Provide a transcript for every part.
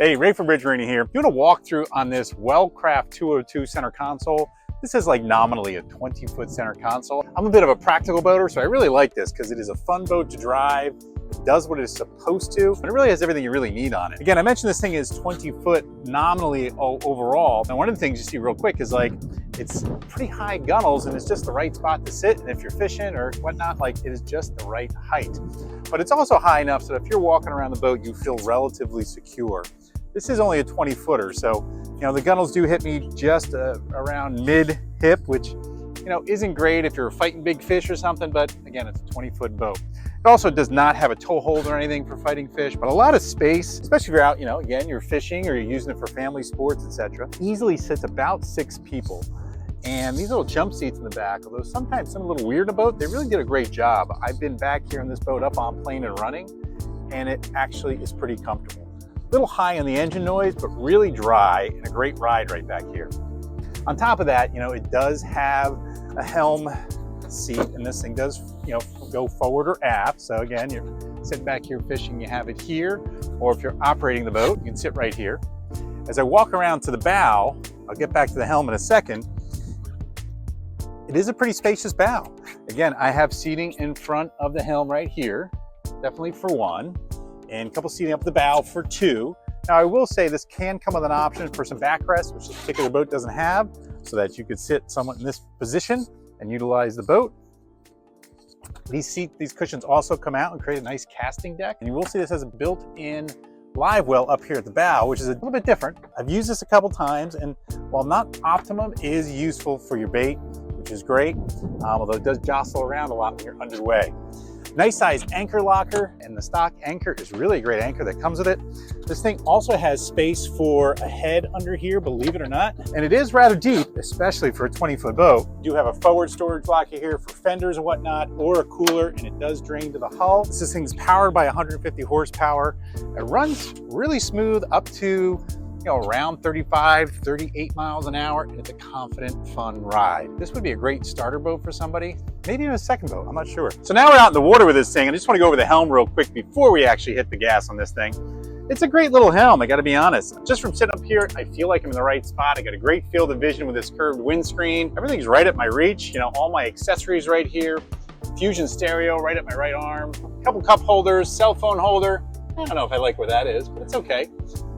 Hey, Ray from Bridge Marina here. Doing a walkthrough on this Wellcraft 202 center console. This is like nominally a 20-foot center console. I'm a bit of a practical boater, so I really like this because it is a fun boat to drive. It does what it's supposed to, and it really has everything you really need on it. Again, I mentioned this thing is 20 foot nominally overall. And one of the things you see real quick is like, it's pretty high gunnels and it's just the right spot to sit. And if you're fishing or whatnot, like it is just the right height. But it's also high enough so that if you're walking around the boat, you feel relatively secure. This is only a 20 footer, so the gunnels do hit me just around mid-hip, which isn't great if you're fighting big fish or something, but again, it's a 20-foot boat. It also does not have a tow hold or anything for fighting fish, but a lot of space, especially if you're out, again, you're fishing or you're using it for family sports, etc. Easily sits about 6 people. And these little jump seats in the back, although sometimes some a little weird in a boat, they really did a great job. I've been back here in this boat up on plane and running, and it actually is pretty comfortable. A little high on the engine noise, but really dry and a great ride right back here. On top of that, it does have a Helm seat, and this thing does, go forward or aft. So again, you're sitting back here fishing, you have it here, or if you're operating the boat, you can sit right here. As I walk around to the bow, I'll get back to the Helm in a second. It is a pretty spacious bow. Again, I have seating in front of the Helm right here, definitely for 1. And a couple seating up the bow for 2. Now I will say this can come with an option for some backrest, which this particular boat doesn't have, so that you could sit somewhat in this position and utilize the boat. These cushions also come out and create a nice casting deck. And you will see this has a built-in live well up here at the bow, which is a little bit different. I've used this a couple times, and while not optimum, it is useful for your bait, which is great, although it does jostle around a lot when you're underway. Nice size anchor locker, and the stock anchor is really a great anchor that comes with it. This thing also has space for a head under here, believe it or not, and it is rather deep, especially for a 20-foot boat. You do have a forward storage locker here for fenders and whatnot, or a cooler, and it does drain to the hull. This thing's powered by 150 horsepower. It runs really smooth up to around 35, 38 miles an hour, and it's a confident, fun ride. This would be a great starter boat for somebody, maybe even a second boat, I'm not sure. So now we're out in the water with this thing. I just want to go over the Helm real quick before we actually hit the gas on this thing. It's a great little Helm, I gotta be honest. Just from sitting up here, I feel like I'm in the right spot. I got a great field of vision with this curved windscreen. Everything's right at my reach, all my accessories right here. Fusion stereo right at my right arm. A couple cup holders, cell phone holder. I don't know if I like where that is, but it's okay.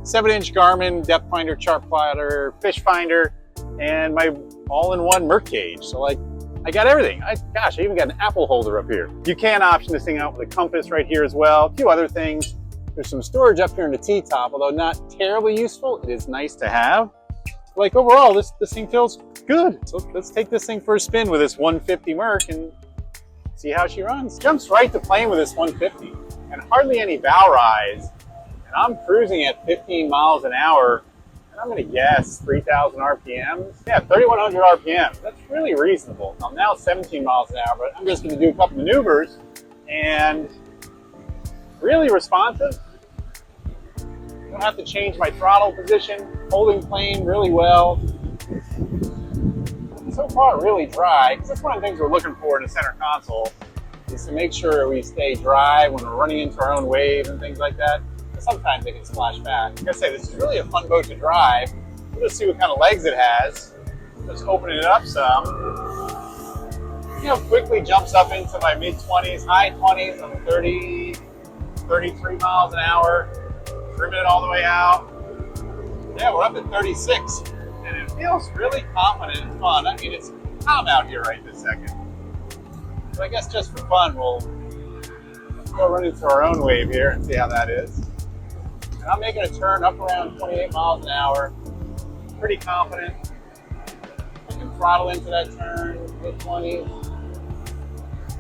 7-inch Garmin depth finder, chart plotter, fish finder, and my all-in-one Merc gauge. So I got everything. Gosh, I even got an apple holder up here. You can option this thing out with a compass right here as well. A few other things. There's some storage up here in the T-top, although not terribly useful. It is nice to have. Overall, this thing feels good. So let's take this thing for a spin with this 150 Merc and see how she runs. Jumps right to plane with this 150 and hardly any bow rise. I'm cruising at 15 miles an hour, and I'm gonna guess 3,000 RPMs. Yeah, 3,100 RPMs. That's really reasonable. I'm now 17 miles an hour, but I'm just gonna do a couple maneuvers, and really responsive. Don't have to change my throttle position, holding plane really well. So far, really dry, because that's one of the things we're looking for in a center console, is to make sure we stay dry when we're running into our own waves and things like that. Sometimes they can splash back. Like I say, this is really a fun boat to drive. We'll just see what kind of legs it has. Just opening it up some. Quickly jumps up into my mid-20s, high 20s. I'm 30, 33 miles an hour. Trimming it all the way out. Yeah, we're up at 36. And it feels really confident and fun. I mean, it's calm out here right this second. So I guess just for fun, we'll go run into our own wave here and see how that is. And I'm making a turn up around 28 miles an hour. Pretty confident. I can throttle into that turn, mid-20s.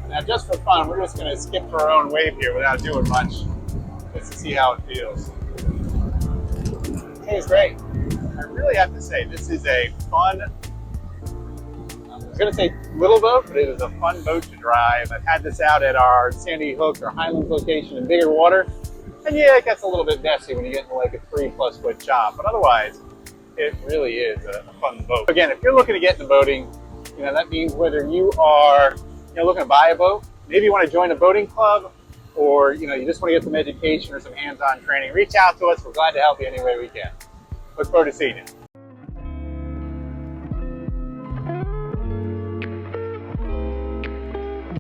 Now just for fun, we're just gonna skip to our own wave here without doing much, just to see how it feels. It was great. I really have to say, this is a fun, I was gonna say little boat, but it is a fun boat to drive. I've had this out at our Sandy Hook or Highlands location in bigger water. And yeah, it gets a little bit messy when you get into like a 3+ foot chop, but otherwise, it really is a fun boat. Again, if you're looking to get into boating, that means whether you are looking to buy a boat, maybe you want to join a boating club, or you just want to get some education or some hands-on training, reach out to us. We're glad to help you any way we can. Look forward to seeing you.